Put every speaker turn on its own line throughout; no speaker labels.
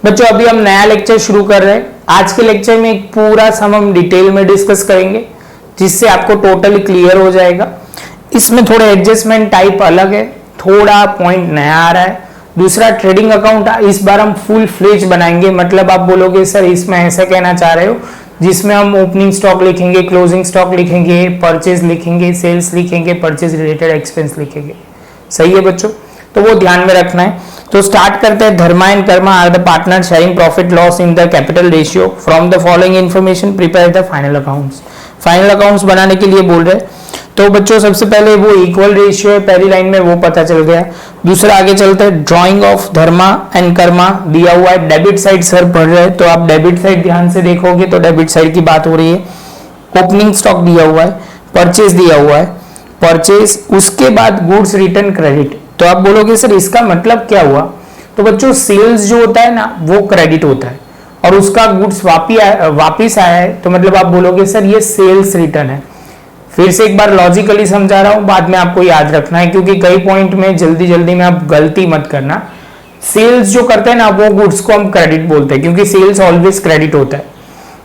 बच्चों अभी हम नया लेक्चर शुरू कर रहे हैं। आज के लेक्चर में एक पूरा सम हम डिटेल में डिस्कस करेंगे जिससे आपको टोटली क्लियर हो जाएगा। इसमें थोड़ा एडजस्टमेंट टाइप अलग है, थोड़ा पॉइंट नया आ रहा है। दूसरा ट्रेडिंग अकाउंट इस बार हम फुल फ्लेज बनाएंगे, मतलब आप बोलोगे सर इसमें ऐसा कहना चाह रहे हो जिसमें हम ओपनिंग स्टॉक लिखेंगे, क्लोजिंग स्टॉक लिखेंगे, परचेज लिखेंगे, सेल्स लिखेंगे, परचेज रिलेटेड एक्सपेंस लिखेंगे। सही है बच्चों, तो वो ध्यान में रखना है। तो स्टार्ट करते हैं। Dharma and Karma are the partner sharing profit loss in the capital ratio. From the following information prepare the final accounts. Final accounts बनाने के लिए बोल रहे हैं। तो बच्चों सबसे पहले वो इक्वल रेशियो है पहली लाइन में, वो पता चल गया। दूसरा आगे चलते हैं। Drawing of Dharma and Karma दिया हुआ है। डेबिट साइड सर पढ़ रहे हैं तो आप डेबिट साइड ध्यान से देखोगे तो डेबिट साइड की बात हो रही है। ओपनिंग स्टॉक दिया हुआ है, परचेज दिया हुआ है, परचेज, उसके बाद गुड्स रिटर्न क्रेडिट। तो आप बोलोगे सर इसका मतलब क्या हुआ? तो बच्चों सेल्स जो होता है ना वो क्रेडिट होता है और उसका गुड्स वापिस आया है तो मतलब आप बोलोगे सर ये सेल्स रिटर्न है। फिर से एक बार लॉजिकली समझा रहा हूं, बाद में आपको याद रखना है क्योंकि कई पॉइंट में जल्दी जल्दी में आप गलती मत करना। सेल्स जो करते हैं ना वो गुड्स को हम क्रेडिट बोलते हैं क्योंकि सेल्स ऑलवेज क्रेडिट होता है।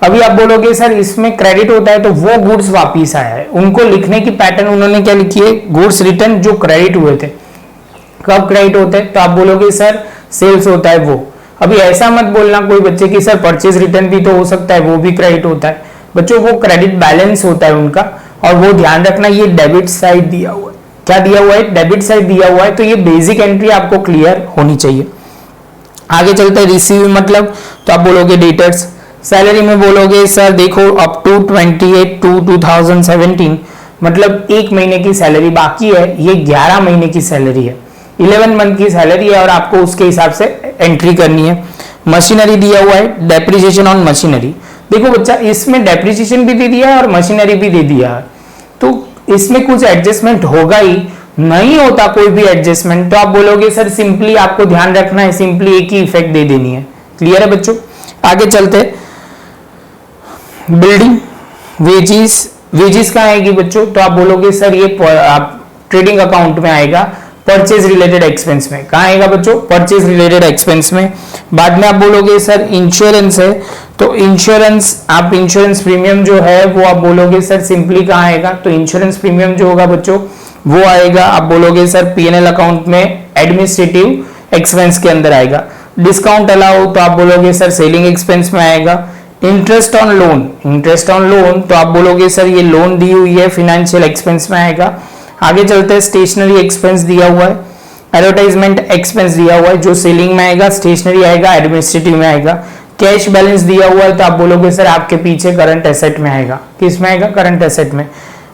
अभी आप बोलोगे सर इसमें क्रेडिट होता है तो वो गुड्स वापिस आया है, उनको लिखने की पैटर्न उन्होंने क्या लिखी है? गुड्स रिटर्न जो क्रेडिट हुए थे। कब क्रेडिट होते हैं? तो आप बोलोगे सर सेल्स होता है वो। अभी ऐसा मत बोलना कोई बच्चे की सर परचेज रिटर्न भी तो हो सकता है, वो भी क्रेडिट होता है। बच्चों वो क्रेडिट बैलेंस होता है उनका, और वो ध्यान रखना ये डेबिट साइड दिया हुआ है। क्या दिया हुआ है? डेबिट साइड दिया हुआ है। तो ये बेसिक एंट्री आपको क्लियर होनी चाहिए। आगे चलते हैं। रिसीव मतलब तो आप बोलोगे डेटर्स। सैलरी में बोलोगे सर देखो अप टू 28/2/2017 मतलब एक महीने की सैलरी बाकी है, ये 11 महीने की सैलरी है, 11 मंथ की सैलरी है और आपको उसके हिसाब से एंट्री करनी है। मशीनरी दिया हुआ है, डेप्रिसिएशन ऑन मशीनरी। देखो बच्चा इसमें डेप्रिसिएशन भी दे दिया है और मशीनरी भी दे दिया है, तो इसमें कुछ एडजस्टमेंट होगा ही, नहीं होता कोई भी एडजस्टमेंट तो आप बोलोगे सर सिंपली आपको ध्यान रखना है, सिंपली एक ही इफेक्ट दे देनी है। क्लियर है बच्चों? आगे चलते। बिल्डिंग वेजिस कहाँ आएगी बच्चों? तो आप बोलोगे सर ये आप ट्रेडिंग अकाउंट में आएगा, परचेज रिलेटेड एक्सपेंस में। कहाँ आएगा बच्चों? परचेज रिलेटेड एक्सपेंस में। बाद में आप बोलोगे सर इंश्योरेंस है, तो इंश्योरेंस आप इंश्योरेंस प्रीमियम जो है वो आप बोलोगे सर सिंपली कहाँ आएगा? तो इंश्योरेंस प्रीमियम जो होगा बच्चों वो आएगा, आप बोलोगे सर पीएनएल अकाउंट में एडमिनिस्ट्रेटिव एक्सपेंस के अंदर आएगा। डिस्काउंट अलाउ तो आप बोलोगे सर सेलिंग एक्सपेंस में आएगा। इंटरेस्ट ऑन लोन तो आप बोलोगे सर ये लोन दी हुई है, फाइनेंशियल एक्सपेंस में आएगा। आगे चलते हैं। स्टेशनरी एक्सपेंस दिया हुआ है, एडवर्टाइजमेंट एक्सपेंस दिया हुआ है जो सेलिंग में आएगा, स्टेशनरी आएगा, एडमिनिस्ट्रेटिव में आएगा। कैश बैलेंस दिया हुआ है तो आप बोलोगे सर आपके पीछे करंट एसेट में आएगा। किस में आएगा? करंट एसेट में।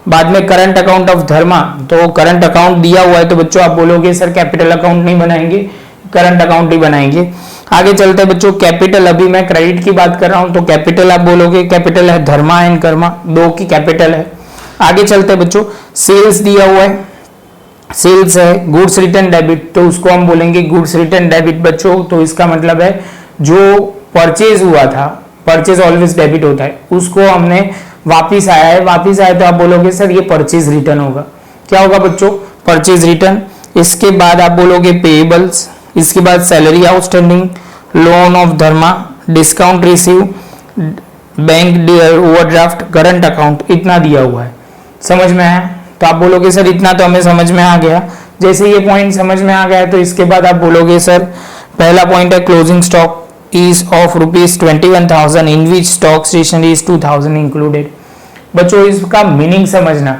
बाद में करंट अकाउंट ऑफ धर्मा, तो करंट अकाउंट दिया हुआ है तो बच्चों आप बोलोगे सर कैपिटल अकाउंट नहीं बनाएंगे, करंट अकाउंट ही बनाएंगे। आगे चलते हैं बच्चों। कैपिटल, अभी मैं क्रेडिट की बात कर रहा हूं तो कैपिटल आप बोलोगे कैपिटल है धर्मा एंड कर्मा, दो की कैपिटल है। आगे चलते हैं बच्चों। सेल्स दिया हुआ है, सेल्स है, गुड्स रिटर्न डेबिट तो उसको हम बोलेंगे गुड्स रिटर्न डेबिट बच्चों। तो इसका मतलब है जो परचेज हुआ था, परचेज ऑलवेज डेबिट होता है, उसको हमने वापिस आया है, वापिस आया तो आप बोलोगे सर ये परचेज रिटर्न होगा। क्या होगा बच्चों? Purchase return. इसके बाद आप बोलोगे पेएबल्स, इसके बाद salary outstanding, loan of Dharma, discount receive, bank overdraft, current account, इतना दिया हुआ है। समझ में आया? तो आप बोलोगे सर इतना तो हमें समझ में आ गया। जैसे ये पॉइंट समझ में आ गया तो इसके बाद आप बोलोगे सर पहला पॉइंट है closing stock is of ₹21,000 in which stock stationery is 2,000 included। बच्चों इसका मीनिंग समझना।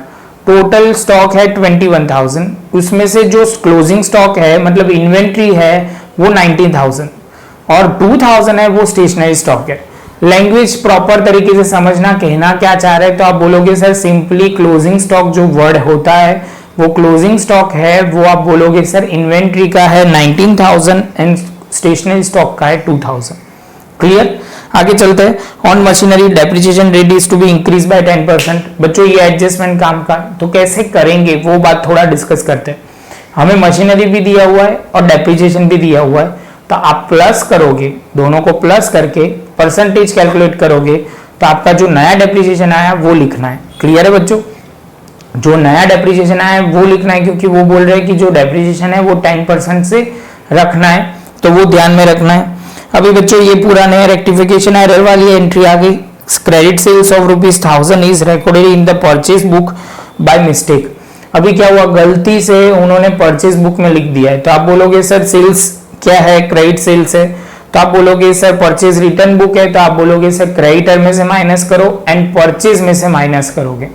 टोटल स्टॉक है 21,000, उसमें से जो क्लोजिंग स्टॉक है मतलब इन्वेंट्री है वो 19,000 और 2,000 है वो स्टेशनरी स्टॉक है। लैंग्वेज प्रॉपर तरीके से समझना, कहना क्या चाह रहे हैं तो आप बोलोगे सर सिंपली क्लोजिंग स्टॉक जो वर्ड होता है वो क्लोजिंग स्टॉक है, वो आप बोलोगे सर इन्वेंट्री का है 19,000 एंड स्टेशनरी स्टॉक का है 2,000। क्लियर? आगे चलते हैं। On machinery depreciation rate is to be increase by 10%। बच्चों ये एडजस्टमेंट काम का तो कैसे करेंगे वो बात थोड़ा डिस्कस करते हैं। हमें मशीनरी भी दिया हुआ है और डेप्रिसिएशन भी दिया हुआ है, तो आप प्लस करोगे, दोनों को प्लस करके परसेंटेज कैलकुलेट करोगे तो आपका जो नया डेप्रिसिएशन आया वो लिखना है। क्लियर है बच्चों? जो नया डेप्रिसिएशन आया है वो लिखना है क्योंकि वो बोल रहे हैं कि जो डेप्रिसिएशन है वो 10% से रखना है, तो वो ध्यान में रखना है। अभी बच्चों ये पूरा नया रेक्टिफिकेशन एरर वाली एंट्री आ गई। Credit sales of ₹1000 is recorded in the purchase book by mistake. अभी क्या हुआ, गलती से उन्होंने परचेज बुक में लिख दिया है। तो आप बोलोगे सर सेल्स क्या है, क्रेडिट सेल्स है। तो आप बोलोगे सर परचेज रिटर्न बुक है, तो आप बोलोगे सर क्रेडिटर में से माइनस करो एंड परचेज में से माइनस करोगे।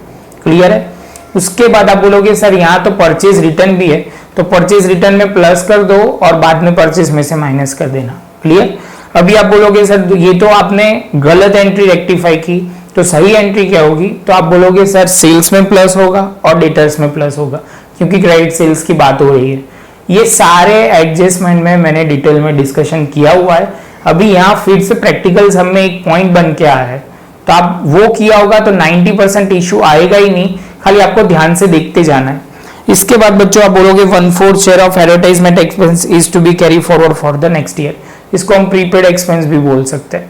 क्लियर है। उसके बाद आप बोलोगे सर यहाँ तो परचेज रिटर्न भी है, तो परचेज रिटर्न में प्लस कर दो और बाद में परचेज में से माइनस कर देना। क्लियर। अभी आप बोलोगे सर ये तो आपने गलत एंट्री रेक्टिफाई की, तो सही एंट्री क्या होगी, तो आप बोलोगे सर सेल्स में प्लस होगा और डेटर्स में प्लस होगा, क्योंकि क्रेडिट सेल्स की बात हो रही है। ये सारे एडजस्टमेंट में मैंने डिटेल में डिस्कशन किया हुआ है। अभी यहाँ फिर से प्रैक्टिकल सम में एक पॉइंट बन के आया है, तो आप वो किया होगा तो 90% इश्यू आएगा ही नहीं, खाली आपको ध्यान से देखते जाना है। इसके बाद बच्चों आप बोलोगे 1/4 share of advertisement expense is to be carry forward for the next year. इसको हम प्रीपेड एक्सपेंस भी बोल सकते हैं।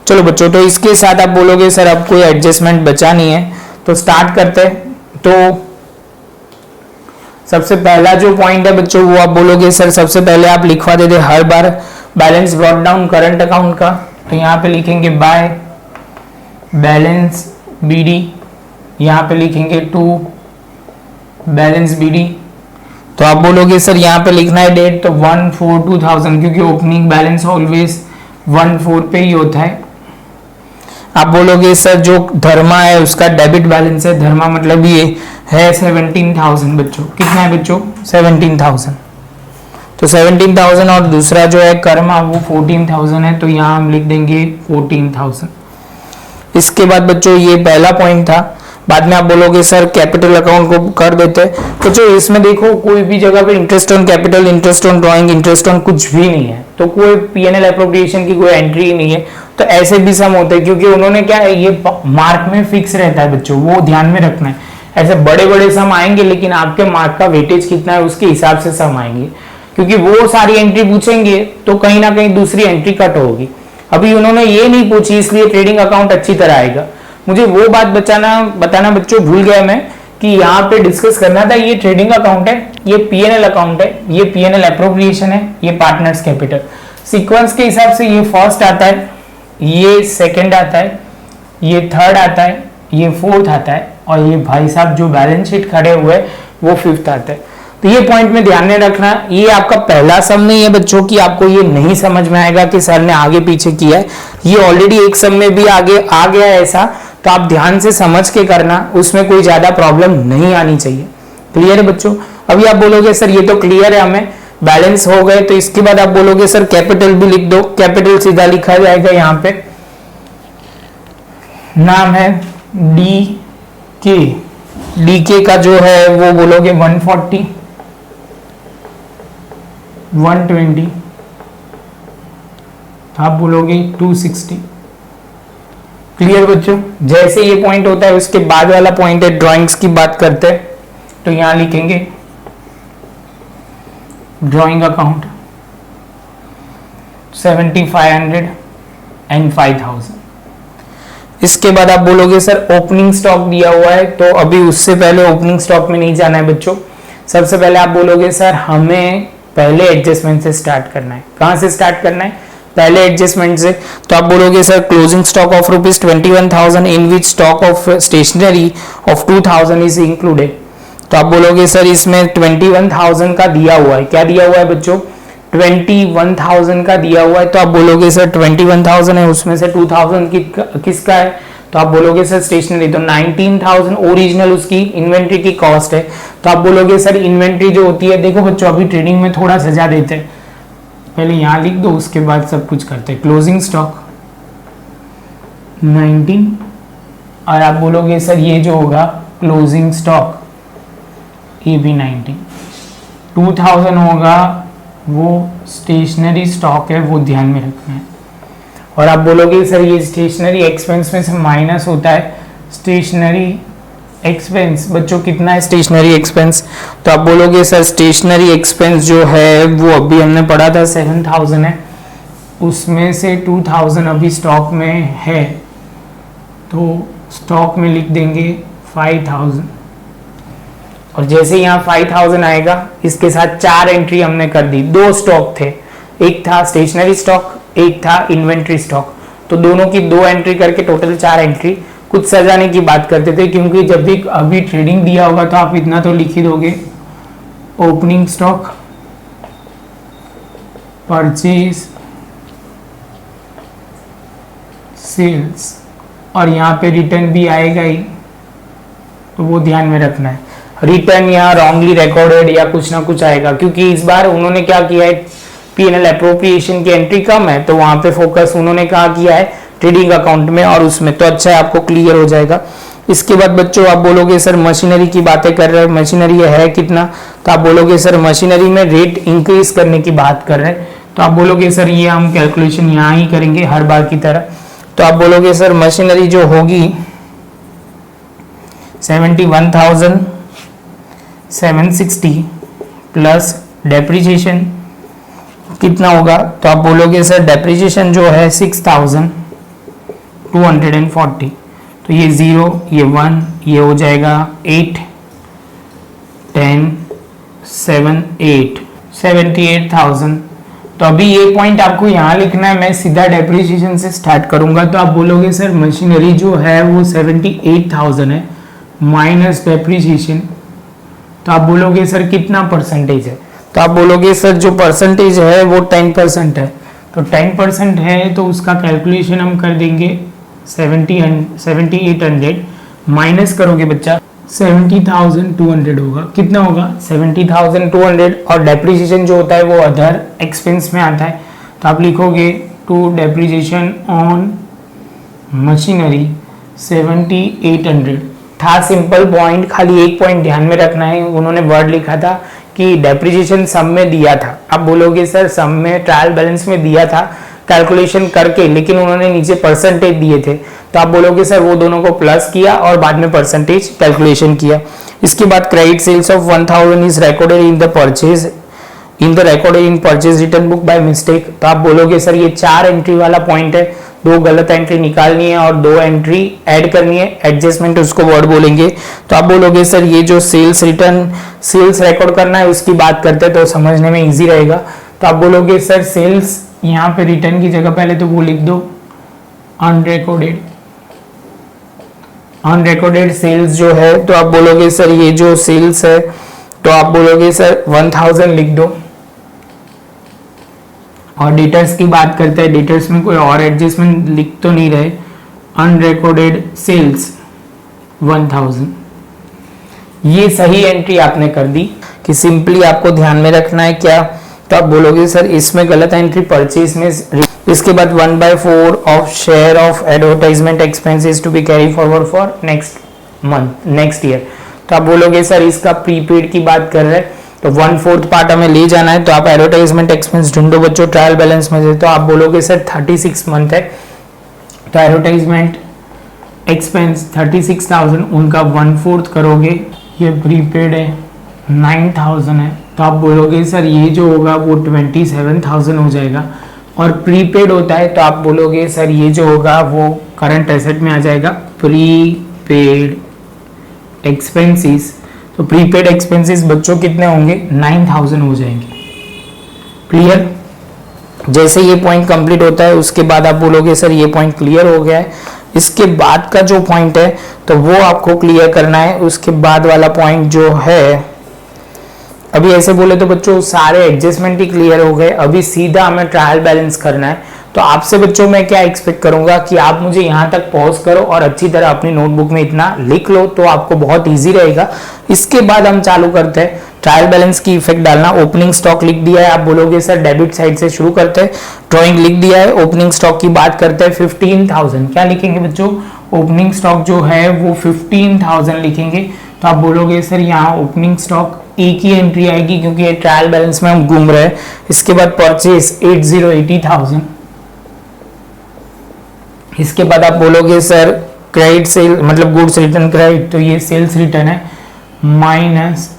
चलो बच्चों, तो इसके साथ आप बोलोगे सर अब कोई एडजस्टमेंट बचा नहीं है, तो स्टार्ट करते हैं। तो सबसे पहला जो पॉइंट है बच्चों वो आप बोलोगे सर सबसे पहले आप लिखवा देते हर बार balance brought down current account का। तो यहाँ पे लिखेंगे बाय बैलेंस बीडी, यहाँ पे लिखेंगे टू बैलेंस बीडी। तो आप बोलोगे सर यहाँ पे लिखना है डेट, तो 1/4/2000, क्योंकि ओपनिंग बैलेंस ऑलवेज 1/4 पे ही होता है। आप बोलोगे सर जो धर्मा है उसका डेबिट बैलेंस है, धर्मा मतलब ये है 17,000 बच्चों। कितना है बच्चों, 17,000। तो 17,000 और दूसरा जो है कर्मा वो 14,000 है, तो यहाँ हम लिख देंगे 14,000। इसके बाद बच्चों ये पहला पॉइंट था। बाद में आप बोलोगे सर कैपिटल अकाउंट को कर देते हैं। बच्चों इसमें देखो कोई भी जगह पे interest on capital, interest on drawing, interest on कुछ भी नहीं है, तो कोई पीएनएल एप्रोप्रिएशन की कोई एंट्री ही नहीं है। तो ऐसे भी सम होते हैं, क्योंकि उन्होंने क्या है ये मार्क में फिक्स रहता है बच्चों, वो ध्यान में रखना है। ऐसे बड़े बड़े सम आएंगे लेकिन आपके मार्क का वेटेज कितना है उसके हिसाब से सम आएंगे, क्योंकि वो सारी एंट्री पूछेंगे तो कहीं ना कहीं दूसरी एंट्री कट होगी। अभी उन्होंने ये नहीं पूछी, इसलिए ट्रेडिंग अकाउंट अच्छी तरह आएगा। मुझे वो बात बताना बच्चों भूल गया मैं कि यहाँ पे डिस्कस करना था, ये ट्रेडिंग अकाउंट है, ये पीएनएल अकाउंट है, ये पीएनएल एप्रोप्रिएशन है, ये पार्टनर्स कैपिटल। सीक्वेंस के हिसाब से ये फर्स्ट आता है, ये सेकंड आता है, ये थर्ड आता है, ये फोर्थ आता है, और ये भाई साहब जो बैलेंस शीट खड़े हुए वो फिफ्थ आता है। तो ये पॉइंट में ध्यान में रखना। ये आपका पहला सम नहीं है बच्चों कि आपको ये नहीं समझ में आएगा कि सर ने आगे पीछे किया है, ये ऑलरेडी एक सम में भी आगे आ गया है ऐसा, तो आप ध्यान से समझ के करना, उसमें कोई ज्यादा प्रॉब्लम नहीं आनी चाहिए। क्लियर है बच्चों। अभी आप बोलोगे सर ये तो क्लियर है, हमें बैलेंस हो गए, तो इसके बाद आप बोलोगे सर कैपिटल भी लिख दो। कैपिटल सीधा लिखा जाएगा, यहाँ पे नाम है डी के का जो है वो बोलोगे 140, 120, आप बोलोगे 260। क्लियर बच्चों। जैसे ये पॉइंट होता है उसके बाद वाला पॉइंट है ड्राइंग्स की बात करते हैं, तो यहां लिखेंगे ड्राइंग अकाउंट 7,500 एंड 5,000। इसके बाद आप बोलोगे सर ओपनिंग स्टॉक दिया हुआ है, तो अभी उससे पहले ओपनिंग स्टॉक में नहीं जाना है बच्चों। सबसे पहले आप बोलोगे सर हमें पहले एडजस्टमेंट से स्टार्ट करना है। कहां से स्टार्ट करना है, पहले एडजस्टमेंट से। तो आप बोलोगे sir closing stock of ₹21,000 in which stock of stationery of 2,000 is included. तो आप बोलोगे सर इसमें 21,000 का दिया हुआ है। क्या दिया हुआ है बच्चों, 21,000 का दिया हुआ है। तो आप बोलोगे सर 21,000 है, उसमें से 2,000 किसका है, तो आप बोलोगे सर स्टेशनरी। तो 19,000 ओरिजिनल उसकी इन्वेंट्री की कॉस्ट है। तो आप बोलोगे सर इन्वेंट्री जो होती है, देखो बच्चों अभी ट्रेडिंग में थोड़ा सजा देते हैं, पहले यहां लिख दो उसके बाद सब कुछ करते हैं। क्लोजिंग स्टॉक 19, और आप बोलोगे सर ये जो होगा क्लोजिंग स्टॉक ये भी 19, 2,000 होगा वो स्टेशनरी स्टॉक है, वो ध्यान में रखना है। और आप बोलोगे सर ये स्टेशनरी एक्सपेंस में से माइनस होता है स्टेशनरी एक्सपेंस। बच्चों कितना है स्टेशनरी एक्सपेंस, तो आप बोलोगे सर स्टेशनरी एक्सपेंस जो है वो अभी हमने पढ़ा था 7,000 है, उसमें से 2,000 अभी स्टॉक में है, तो स्टॉक में लिख देंगे 5,000। और जैसे यहाँ 5,000 आएगा, इसके साथ 4 एंट्री हमने कर दी। 2 स्टॉक थे, एक था स्टेशनरी स्टॉक, एक था इन्वेंट्री स्टॉक, तो दोनों की 2 एंट्री करके टोटल 4 एंट्री। कुछ सजाने की बात करते थे, क्योंकि जब भी अभी ट्रेडिंग दिया होगा तो आप इतना तो लिख ही दोगे, ओपनिंग स्टॉक, परचेज, सेल्स, और यहाँ पे रिटर्न भी आएगा ही, तो वो ध्यान में रखना है। रिटर्न यहाँ रॉन्गली रिकॉर्डेड या कुछ ना कुछ आएगा, क्योंकि इस बार उन्होंने क्या किया है, P&L अप्रोप्रिएशन की एंट्री कम है, तो वहां पे फोकस उन्होंने कहा किया है ट्रेडिंग अकाउंट में और उसमें, तो अच्छा है, आपको क्लियर हो जाएगा। इसके बाद बच्चों आप बोलोगे सर मशीनरी की बातें कर रहे हैं, मशीनरी है कितना, तो आप बोलोगे सर मशीनरी में रेट इंक्रीज करने की बात कर रहे हैं, तो आप बोलोगे सर ये हम कैलकुलेशन यहाँ ही करेंगे हर बार की तरह। तो आप बोलोगे सर मशीनरी जो होगी 71,760 प्लस डेप्रिसिएशन कितना होगा, तो आप बोलोगे सर डेप्रिसिएशन जो है 6,240, तो ये 0, ये 1, ये हो जाएगा 8, 10, 7, 8, 78,000। तो अभी ये पॉइंट आपको यहाँ लिखना है, मैं सीधा डेप्रिसिएशन से स्टार्ट करूंगा। तो आप बोलोगे सर मशीनरी जो है वो 78,000 है माइनस डेप्रिसिएशन, तो आप बोलोगे सर कितना परसेंटेज है, तो आप बोलोगे सर जो परसेंटेज है वो 10% है, तो 10% है तो उसका कैलकुलेशन हम कर देंगे 7800 माइनस करोगे बच्चा 70,200 होगा, कितना होगा 70,200, और डेप्रिसिएशन जो होता है वो अदर एक्सपेंस में आता है, तो आप लिखोगे टू डेप्रिसिएशन ऑन मशीनरी 7800 था। सिंपल पॉइंट, खाली एक पॉइंट ध्यान में रखना है, उन्होंने वर्ड लिखा था कि डेप्रिसिएशन सम में दिया था, आप बोलोगे सर सम में ट्रायल बैलेंस में दिया था कैलकुलेशन करके, लेकिन उन्होंने नीचे परसेंटेज दिए थे, तो आप बोलोगे सर वो दोनों को प्लस किया और बाद में परसेंटेज कैलकुलेशन किया। इसके बाद credit sales of 1000 is recorded in the purchase recorded in purchase return book by mistake, तो आप बोलोगे सर ये 4 एंट्री वाला पॉइंट है, 2 गलत एंट्री निकालनी है और 2 एंट्री ऐड करनी है, एडजस्टमेंट उसको वर्ड बोलेंगे। तो आप बोलोगे सर ये जो सेल्स रिकॉर्ड करना है उसकी बात करते हैं, तो समझने में इजी रहेगा। तो आप बोलोगे सर सेल्स, यहाँ पे रिटर्न की जगह पहले तो वो लिख दो अनरिकॉर्डेड सेल्स जो है, तो आप बोलोगे सर ये जो सेल्स है, तो आप बोलोगे सर 1000 लिख दो। और डेटर्स की बात करते हैं, डेटर्स में कोई और एडजस्टमेंट लिख तो नहीं रहे, अनरिकॉर्डेड सेल्स 1000, ये सही एंट्री आपने कर दी कि सिंपली आपको ध्यान में रखना है क्या, तो आप बोलोगे सर इसमें गलत एंट्री परचेज में। इसके बाद 1/4 of share of advertisement expenses to be carry forward for next year, तो आप बोलोगे सर इसका प्रीपेड की बात कर रहे हैं, तो 1/4 पार्ट हमें ले जाना है, तो आप एडवर्टाइजमेंट एक्सपेंस ढूंढो बच्चों ट्रायल बैलेंस में से, तो आप बोलोगे सर 36 मंथ है, तो एडवर्टाइजमेंट एक्सपेंस 36,000, उनका 1/4 करोगे, ये प्रीपेड है 9,000 है, तो आप बोलोगे सर ये जो होगा वो 27,000 हो जाएगा, और प्रीपेड होता है तो आप बोलोगे सर ये जो होगा वो करंट एसेट में आ जाएगा, प्रीपेड एक्सपेंसेस, तो प्रीपेड एक्सपेंसेस बच्चों कितने होंगे 9,000 हो जाएंगे। क्लियर, जैसे ये पॉइंट कंप्लीट होता है उसके बाद आप बोलोगे सर ये पॉइंट क्लियर हो गया है। इसके बाद का जो पॉइंट है तो वो आपको क्लियर करना है, उसके बाद वाला पॉइंट जो है, अभी ऐसे बोले तो बच्चों सारे एडजस्टमेंट ही क्लियर हो गए, अभी सीधा हमें ट्रायल बैलेंस करना है। तो आपसे बच्चों मैं क्या एक्सपेक्ट करूंगा कि आप मुझे यहाँ तक पॉज करो और अच्छी तरह अपनी नोटबुक में इतना लिख लो, तो आपको बहुत इजी रहेगा। इसके बाद हम चालू करते हैं ट्रायल बैलेंस की इफेक्ट डालना। ओपनिंग स्टॉक लिख दिया है, आप बोलोगे सर डेबिट साइड से शुरू करते हैं, ड्रॉइंग लिख दिया है, ओपनिंग स्टॉक की बात करते हैं 15,000, क्या लिखेंगे बच्चों, ओपनिंग स्टॉक जो है वो 15,000 लिखेंगे। तो आप बोलोगे सर यहाँ ओपनिंग स्टॉक एक ही एंट्री आएगी क्योंकि ये ट्रायल बैलेंस में हम घूम रहे हैं। इसके बाद परचेज 80,000, इसके बाद आप बोलोगे सर क्रेडिट सेल मतलब गुड्स रिटर्न क्रेडिट, तो ये सेल्स रिटर्न है माइनस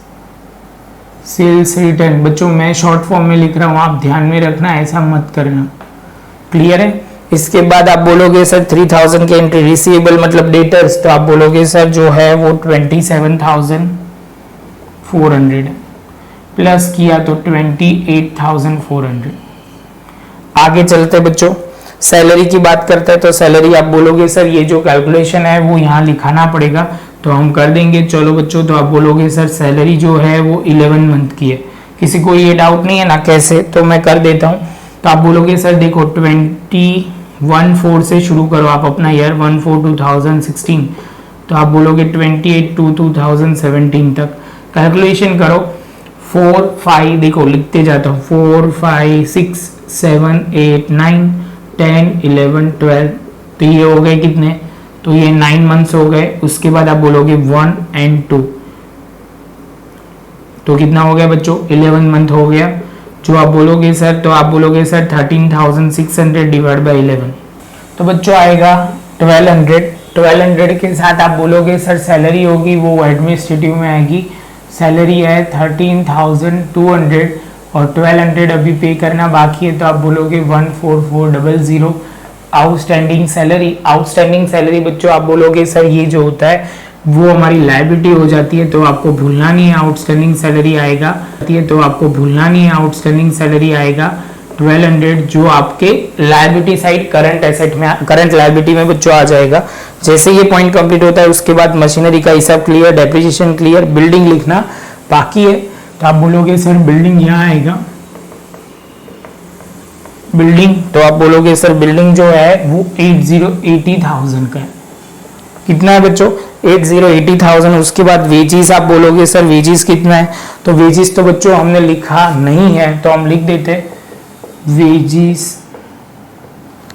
सेल्स रिटर्न। बच्चों मैं शॉर्ट फॉर्म में लिख रहा हूं, आप ध्यान में रखना, ऐसा मत करना। क्लियर है। इसके बाद आप बोलोगे सर 3,000 की एंट्री रिसीवेबल मतलब डेटर्स, तो आप बोलोगे सर जो है वो 27,400 प्लस किया तो 28,400। आगे चलते बच्चों, सैलरी की बात करते हैं। तो सैलरी आप बोलोगे सर ये जो कैलकुलेशन है वो यहाँ लिखाना पड़ेगा, तो हम कर देंगे। चलो बच्चों, तो आप बोलोगे सर सैलरी जो है वो 11 मंथ की है। किसी को ये डाउट नहीं है ना कैसे, तो मैं कर देता हूँ। तो आप बोलोगे सर देखो 21/4 से शुरू करो आप अपना ईयर, 1/4/2016। तो आप बोलोगे 28/2/2017 तक कैलकुलेशन करो। 4 5 देखो लिखते जाता हूँ, 4 5 6 7 8 9 10 11 12। तो ये हो गए कितने, तो ये 9 मंथ्स हो गए। उसके बाद आप बोलोगे 1 और 2, तो कितना हो गया बच्चों, 11 मंथ हो गया। जो आप बोलोगे सर, तो आप बोलोगे सर 13,600 डिवाइड बाई 11, तो बच्चों आएगा 1200। 1200 के साथ आप बोलोगे सर सैलरी होगी वो एडमिनिस्ट्रेटिव में आएगी। सैलरी है 13,200 और 1200 अभी पे करना बाकी है, तो आप बोलोगे 14400 आउटस्टैंडिंग सैलरी। आउटस्टैंडिंग सैलरी बच्चों आप बोलोगे सर ये जो होता है वो हमारी लायबिलिटी हो जाती है, तो आपको भूलना नहीं है आउटस्टैंडिंग सैलरी आएगा, तो आपको भूलना नहीं है आउटस्टैंडिंग सैलरी आएगा 1200, जो आपके लायबिलिटी साइड करंट एसेट में, करंट लायबिलिटी में बच्चों आ जाएगा। जैसे ये पॉइंट कंप्लीट होता है उसके बाद मशीनरी का हिसाब क्लियर, डेप्रिसिएशन क्लियर, बिल्डिंग लिखना बाकी है। तो आप बोलोगे सर बिल्डिंग यहाँ आएगा, बिल्डिंग, तो आप बोलोगे सर बिल्डिंग जो है वो 80,000 का है। कितना है बच्चों, 80,000। उसके बाद वेजिस आप बोलोगे सर वेजिस कितना है, तो वेजिस तो बच्चों हमने लिखा नहीं है, तो हम लिख देते वेजिस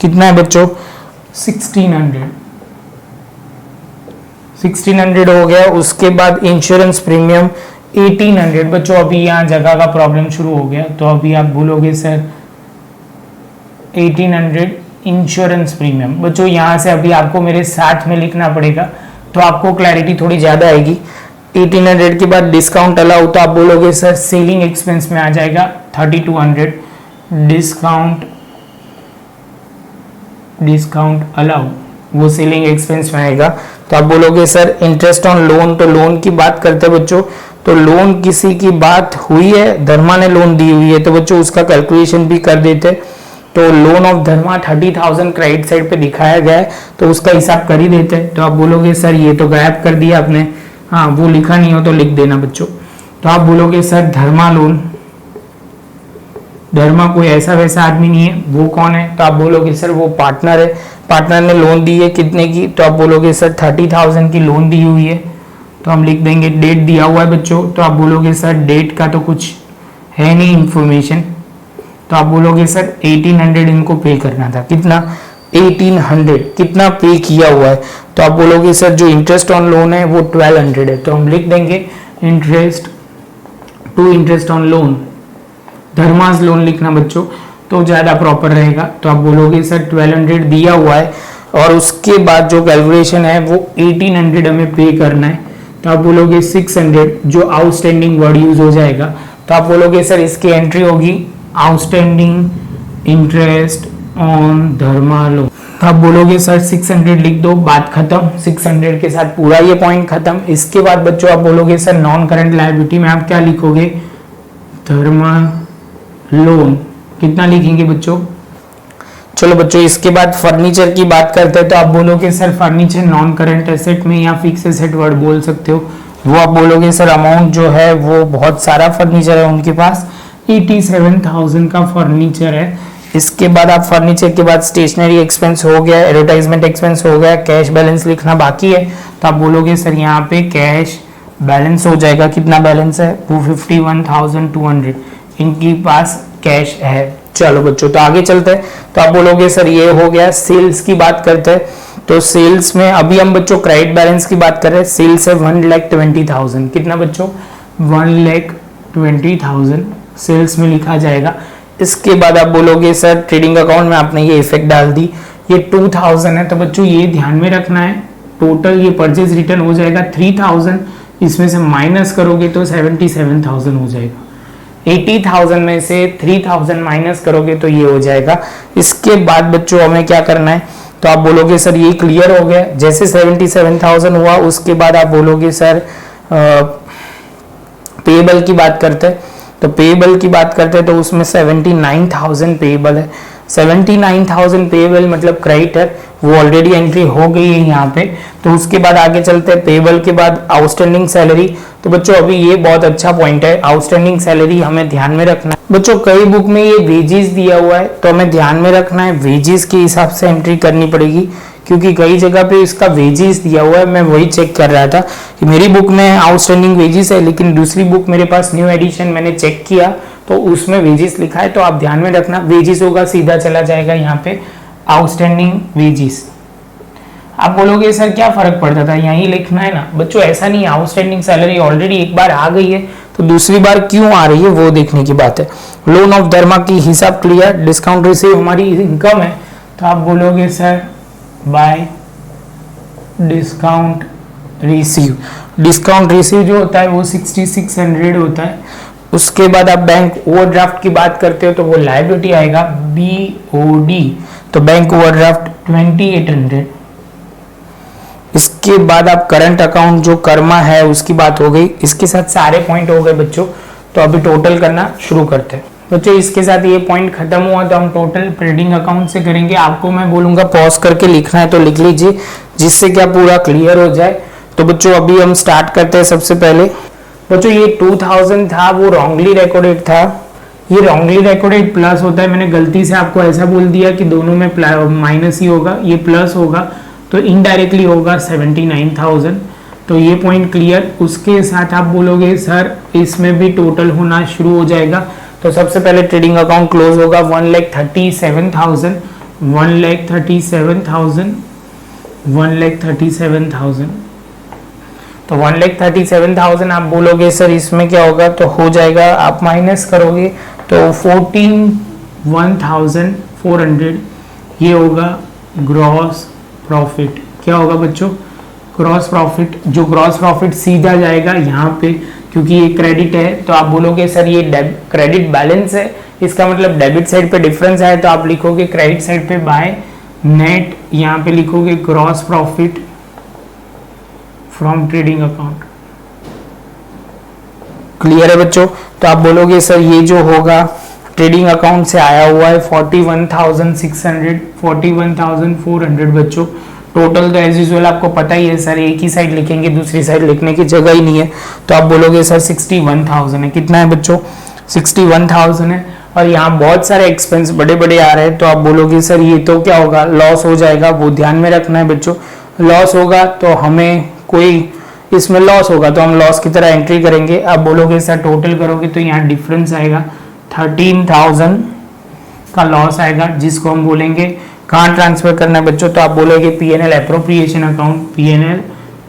कितना है बच्चों, 1600 हो गया। उसके बाद इंश्योरेंस प्रीमियम 1800 बच्चों, अभी यहाँ जगह का प्रॉब्लम शुरू हो गया, तो अभी आप बोलोगे सर 1800 इंश्योरेंस प्रीमियम। बच्चों यहाँ से अभी आपको मेरे साथ में लिखना पड़ेगा, तो आपको क्लैरिटी थोड़ी ज़्यादा आएगी। 1800 के बाद डिस्काउंट अलाउ, तो आप बोलोगे सर सेलिंग एक्सपेंस में आ जाएगा 3200 डिस्काउंट अलाउ, वो सेलिंग एक्सपेंस में आएगा। तो आप बोलोगे सर इंटरेस्ट ऑन लोन, तो लोन की बात करते हैं बच्चों, तो लोन किसी की बात हुई है, धर्मा ने लोन दी हुई है, तो बच्चों उसका कैलकुलेशन भी कर देते। तो loan of Dharma 30,000 credit side पे दिखाया गया है, तो उसका हिसाब कर ही देते हैं। तो आप बोलोगे सर ये तो गायब कर दिया आपने, हाँ वो लिखा नहीं हो तो लिख देना बच्चों। तो आप बोलोगे सर धर्मा लोन, धर्मा कोई ऐसा वैसा आदमी नहीं है, वो कौन है, तो आप बोलोगे सर वो पार्टनर है, पार्टनर ने लोन दी है कितने की, तो आप बोलोगे सर 30,000 की लोन दी हुई है, तो हम लिख देंगे। डेट दिया हुआ है बच्चों, तो आप बोलोगे सर डेट का तो कुछ है नहीं इंफॉर्मेशन, तो आप बोलोगे सर 1800 इनको पे करना था। कितना, 1800 कितना पे किया हुआ है, तो आप बोलोगे सर जो इंटरेस्ट ऑन लोन है वो 1200 है, तो हम लिख देंगे interest on loan, Dharmas loan लिखना बच्चों, तो ज़्यादा प्रॉपर रहेगा। तो आप बोलोगे सर 1200 दिया हुआ है और उसके बाद जो कैलकुलेशन है वो 1800 हमें पे करना है, तो आप बोलोगे 600 जो आउटस्टैंडिंग वर्ड यूज हो जाएगा। तो आप बोलोगे सर इसकी एंट्री होगी outstanding interest on Dharma loan, तो आप बोलोगे सर 600 लिख दो, बात खत्म। 600 के साथ पूरा ये पॉइंट खत्म। इसके बाद बच्चों आप बोलोगे सर नॉन करंट लायबिलिटी में आप क्या लिखोगे, धर्मा लोन, कितना लिखेंगे बच्चों। चलो बच्चों इसके बाद फर्नीचर की बात करते हैं, तो आप बोलोगे sir furniture non current asset में या फिक्स एसेट वर्ड बोल सकते हो, वो आप बोलोगे सर अमाउंट जो है वो बहुत सारा फर्नीचर है उनके पास, 87,000 का फर्नीचर है। इसके बाद आप फर्नीचर के बाद स्टेशनरी एक्सपेंस हो गया, एडवर्टाइजमेंट एक्सपेंस हो गया, कैश बैलेंस लिखना बाकी है, तो आप बोलोगे सर यहाँ पे कैश बैलेंस हो जाएगा। कितना बैलेंस है, वो 51,200 इनके पास कैश है। चलो बच्चों तो आगे चलते हैं, तो आप बोलोगे सर ये हो गया। सेल्स की बात करते हैं, तो सेल्स में अभी हम बच्चों क्रेडिट बैलेंस की बात कर रहे हैं। सेल्स है 1,20,000, कितना बच्चों, 1,20,000 सेल्स में लिखा जाएगा। इसके बाद आप बोलोगे सर ट्रेडिंग अकाउंट में आपने ये इफेक्ट डाल दी, ये 2,000 है, तो बच्चों ये ध्यान में रखना है, टोटल ये परचेज रिटर्न हो जाएगा 3,000, इसमें से माइनस करोगे तो 77,000 हो जाएगा। 80,000 में से 3,000 माइनस करोगे तो ये हो जाएगा। इसके बाद बच्चों हमें क्या करना है, तो आप बोलोगे सर ये क्लियर हो गया। जैसे 77,000 हुआ उसके बाद आप बोलोगे सर पेएबल की बात करते हैं, तो पेएबल की बात करते हैं तो उसमें 79,000 पेएबल है। 79,000 पेबल मतलब क्रेडिटर, वो ऑलरेडी एंट्री हो गई है यहाँ पे। तो उसके बाद आगे चलते हैं, पेबल के बाद आउटस्टैंडिंग सैलरी। तो बच्चों अभी ये बहुत अच्छा पॉइंट है, आउटस्टैंडिंग सैलरी हमें ध्यान में रखना है। बच्चों कई बुक में ये वेजेस दिया हुआ है, तो हमें ध्यान में रखना है, वेजेस के हिसाब से एंट्री करनी पड़ेगी, क्योंकि कई जगह पे इसका वेजेस दिया हुआ है। मैं वही चेक कर रहा था कि मेरी बुक में आउटस्टैंडिंग वेजेस है, लेकिन दूसरी बुक मेरे पास न्यू एडिशन मैंने चेक किया तो उसमें वेजेस लिखा है, तो आप ध्यान में रखना, वेजेस होगा सीधा चला जाएगा यहाँ पे आउटस्टैंडिंग वेजेस। आप बोलोगे सर क्या फर्क पड़ता था, यहीं लिखना है ना। बच्चों ऐसा नहीं है, आउटस्टैंडिंग सैलरी ऑलरेडी एक बार आ गई है तो दूसरी बार क्यों आ रही है वो देखने की बात है। लोन ऑफ धर्मा की हिसाब क्लियर, डिस्काउंट रिसीव हमारी इनकम है, तो आप बोलोगे sir bye discount receive. Discount receive जो होता है वो 6600 होता है। उसके बाद आप बैंक ओवरड्राफ्ट की बात करते हो तो वो लायबिलिटी आएगा BOD, तो बैंक ओवरड्राफ्ट 2800। इसके बाद आप करंट अकाउंट जो कर्मा है उसकी बात हो गई। इसके साथ सारे पॉइंट हो गए बच्चों, तो अभी टोटल करना शुरू करते हैं। बच्चों इसके साथ ये पॉइंट खत्म हुआ तो हम टोटल ट्रेडिंग अकाउंट से करेंगे। आपको मैं बोलूंगा पॉज करके लिखना है तो लिख लीजिए, जिससे क्या पूरा क्लियर हो जाए। तो बच्चों अभी हम स्टार्ट करते हैं। सबसे पहले बच्चों ये 2000 था, वो रॉन्गली रिकॉर्डेड था। ये रॉन्गली रिकॉर्डेड प्लस होता है, मैंने गलती से आपको ऐसा बोल दिया कि दोनों में माइनस ही होगा, ये प्लस होगा तो इनडायरेक्टली होगा 79,000। तो ये पॉइंट क्लियर। उसके साथ आप बोलोगे सर इसमें भी टोटल होना शुरू हो जाएगा, तो सबसे पहले ट्रेडिंग अकाउंट क्लोज होगा 1,37,000, 1,37,000, 1,37,000। तो 1,37,000 आप बोलोगे सर इसमें क्या होगा, तो हो जाएगा, आप माइनस करोगे तो 14,400 ये होगा ग्रॉस प्रॉफिट। क्या होगा बच्चों, ग्रॉस प्रॉफिट। जो ग्रॉस प्रॉफिट सीधा जाएगा यहाँ पे, क्योंकि ये क्रेडिट है तो आप बोलोगे सर ये क्रेडिट बैलेंस है, इसका मतलब डेबिट साइड पे डिफरेंस है, तो आप लिखोगे क्रेडिट साइड पे बाय नेट, यहाँ पे लिखोगे gross profit from trading account. Clear है बच्चों। तो आप बोलोगे सर ये जो होगा ट्रेडिंग अकाउंट से आया हुआ है 41,600, 41,400 बच्चों। टोटल तो एज यूजुअल आपको पता ही है सर, एक ही साइड लिखेंगे, दूसरी साइड लिखने की जगह ही नहीं है, तो आप बोलोगे सर 61,000 है। कितना है बच्चों, 61,000 है। और यहाँ बहुत सारे एक्सपेंस बड़े बड़े आ रहे हैं, तो आप बोलोगे सर ये तो क्या होगा, लॉस हो जाएगा, वो ध्यान में रखना है बच्चों। लॉस होगा तो हमें कोई इसमें लॉस होगा तो हम लॉस की तरह एंट्री करेंगे। आप बोलोगे सर टोटल करोगे तो यहाँ डिफरेंस आएगा 13,000 का लॉस आएगा, जिसको हम बोलेंगे कहाँ ट्रांसफर करना है बच्चों, तो आप बोलोगे PNL appropriation account, PNL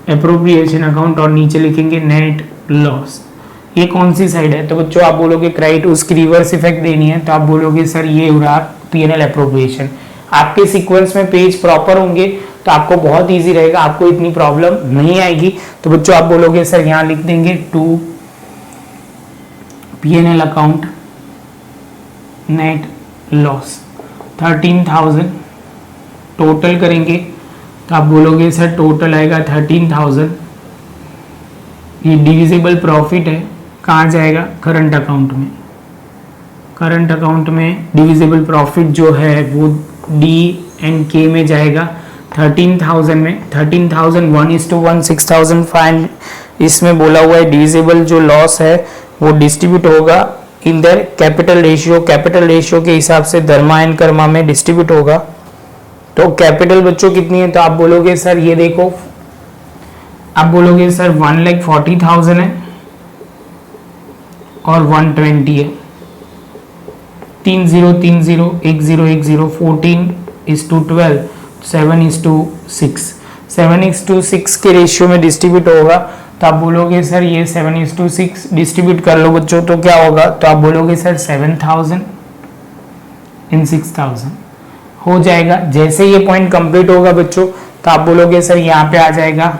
appropriation account, और नीचे लिखेंगे नेट लॉस। ये कौन सी साइड है, तो बच्चों आप बोलोगे क्रेडिट, उसकी रिवर्स इफेक्ट देनी है, तो आप बोलोगे सर ये हो रहा PNL एप्रोप्रिएशन। आपके सीक्वेंस में पेज प्रॉपर होंगे तो आपको बहुत इजी रहेगा, आपको इतनी प्रॉब्लम नहीं आएगी। तो बच्चों आप बोलोगे सर यहाँ लिख देंगे to PNL account net loss 13,000। Total करेंगे तो आप बोलोगे सर टोटल आएगा 13,000। ये डिविजिबल प्रॉफिट है, कहाँ जाएगा, करंट अकाउंट में। करंट अकाउंट में डिविजिबल प्रॉफिट जो है वो D&K में जाएगा 13,000 में। 13,000 1:1 6,500 इसमें बोला हुआ है। डिविजिबल जो लॉस है वो डिस्ट्रीब्यूट होगा in their capital ratio, capital ratio के हिसाब से धर्मा एंड कर्मा में डिस्ट्रीब्यूट होगा। तो कैपिटल बच्चों कितनी है, तो आप बोलोगे सर ये देखो, आप बोलोगे सर 1,40,000 है और 120 है, 30 30 10 10 14:12 7:6, 7:6 के रेशियो में डिस्ट्रीब्यूट होगा। तो आप बोलोगे सर ये 7:6 डिस्ट्रीब्यूट कर लो बच्चों, तो क्या होगा, तो आप बोलोगे सर 7,000 इन 6,000 हो जाएगा। जैसे ये पॉइंट कंप्लीट होगा बच्चों तो आप बोलोगे सर यहाँ पे आ जाएगा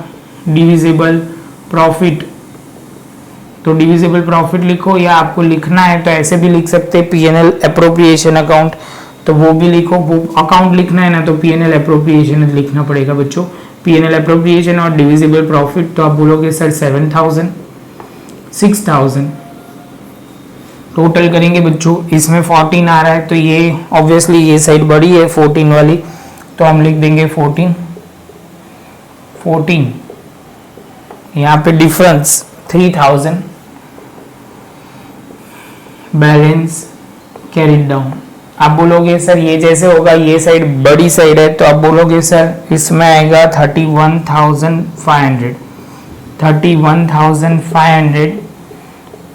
डिविजिबल प्रॉफिट। तो डिविजिबल प्रॉफिट लिखो, या आपको लिखना है तो ऐसे भी लिख सकते हैं PNL एप्रोप्रिएशन अकाउंट, तो वो भी लिखो। वो अकाउंट लिखना है ना तो PNL एप्रोप्रिएशन लिखना पड़ेगा बच्चों, PNL एप्रोप्रिएशन और डिविजिबल प्रॉफिट। तो आप बोलोगे सर 7,000 6,000 टोटल करेंगे बच्चों, इसमें 14 आ रहा है तो ये ऑब्वियसली ये साइड बड़ी है 14 वाली, तो हम लिख देंगे 14 यहाँ पे डिफरेंस 3000, बैलेंस कैरिड डाउन। आप बोलोगे सर ये जैसे होगा, ये साइड बड़ी साइड है, तो आप बोलोगे सर इसमें आएगा 31,500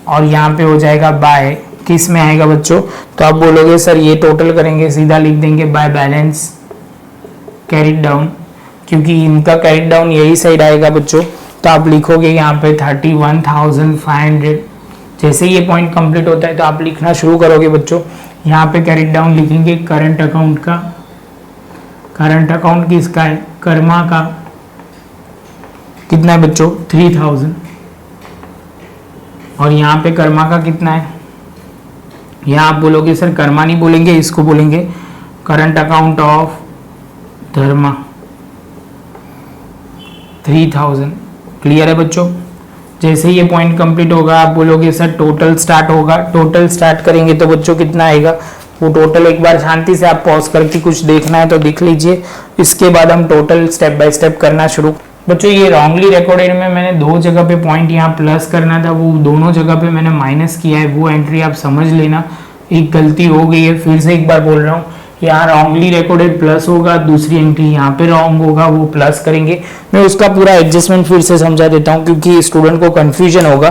और यहाँ पे हो जाएगा बाय किस में आएगा बच्चों, तो आप बोलोगे सर ये टोटल करेंगे, सीधा लिख देंगे बाय बैलेंस कैरिड डाउन, क्योंकि इनका कैरिड डाउन यही साइड आएगा बच्चों, तो आप लिखोगे यहाँ पे 31,500। जैसे ये पॉइंट कंप्लीट होता है तो आप लिखना शुरू करोगे बच्चों, यहाँ पे कैरिड डाउन लिखेंगे करंट अकाउंट का, करंट अकाउंट किसका है, कर्मा का, कितना है बच्चों 3000, और यहाँ पे कर्मा का कितना है, यहाँ आप बोलोगे सर कर्मा नहीं बोलेंगे, इसको बोलेंगे current account of Dharma 3000। Clear है बच्चों। जैसे ये पॉइंट कंप्लीट होगा आप बोलोगे सर टोटल स्टार्ट होगा, टोटल स्टार्ट करेंगे तो बच्चों कितना आएगा, वो टोटल एक बार शांति से आप पॉज करके कुछ देखना है तो देख लीजिए, इसके बाद हम टोटल स्टेप बाय स्टेप करना शुरू। बच्चों ये रॉन्गली रिकॉर्डेड में मैंने दो जगह पे पॉइंट यहाँ प्लस करना था, वो दोनों जगह पे मैंने माइनस किया है, वो एंट्री आप समझ लेना, एक गलती हो गई है, फिर से एक बार बोल रहा हूँ, यहाँ रॉन्गली रिकॉर्डेड प्लस होगा, दूसरी एंट्री यहाँ पे रॉन्ग होगा, वो प्लस करेंगे। मैं उसका पूरा एडजस्टमेंट फिर से समझा देता हूँ क्योंकि स्टूडेंट को कंफ्यूजन होगा।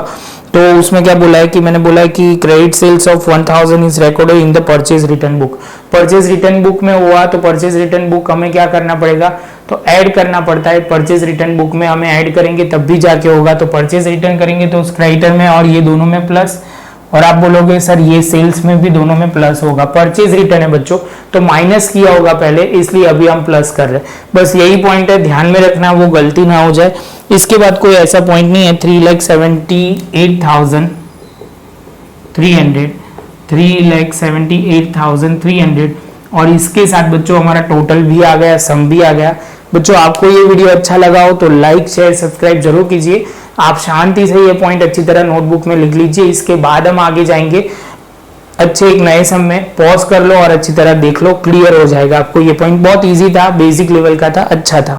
तो उसमें क्या बोला है कि मैंने बोला है कि credit sales of 1000 is recorded in the purchase return book. Purchase return book में हुआ तो परचेज रिटर्न बुक हमें क्या करना पड़ेगा, तो ऐड करना पड़ता है, परचेज रिटर्न बुक में हमें ऐड करेंगे तब भी जाके होगा, तो परचेज रिटर्न करेंगे तो उस क्रेडिटर में और ये दोनों में प्लस, और आप बोलोगे सर ये सेल्स में भी दोनों में प्लस होगा, परचेज रिटर्न है बच्चों तो माइनस किया होगा पहले, इसलिए अभी हम प्लस कर रहे हैं। बस यही पॉइंट है, ध्यान में रखना वो गलती ना हो जाए। इसके बाद कोई ऐसा पॉइंट नहीं है। 3,78,300 और इसके साथ बच्चों हमारा टोटल भी आ गया, सम भी आ गया। बच्चों आपको ये वीडियो अच्छा लगा हो तो लाइक शेयर सब्सक्राइब जरूर कीजिए। आप शांति से ये पॉइंट अच्छी तरह नोटबुक में लिख लीजिए, इसके बाद हम आगे जाएंगे अच्छे एक नए सम में। पॉज कर लो और अच्छी तरह देख लो, क्लियर हो जाएगा आपको। ये पॉइंट बहुत इजी था, बेसिक लेवल का था, अच्छा था।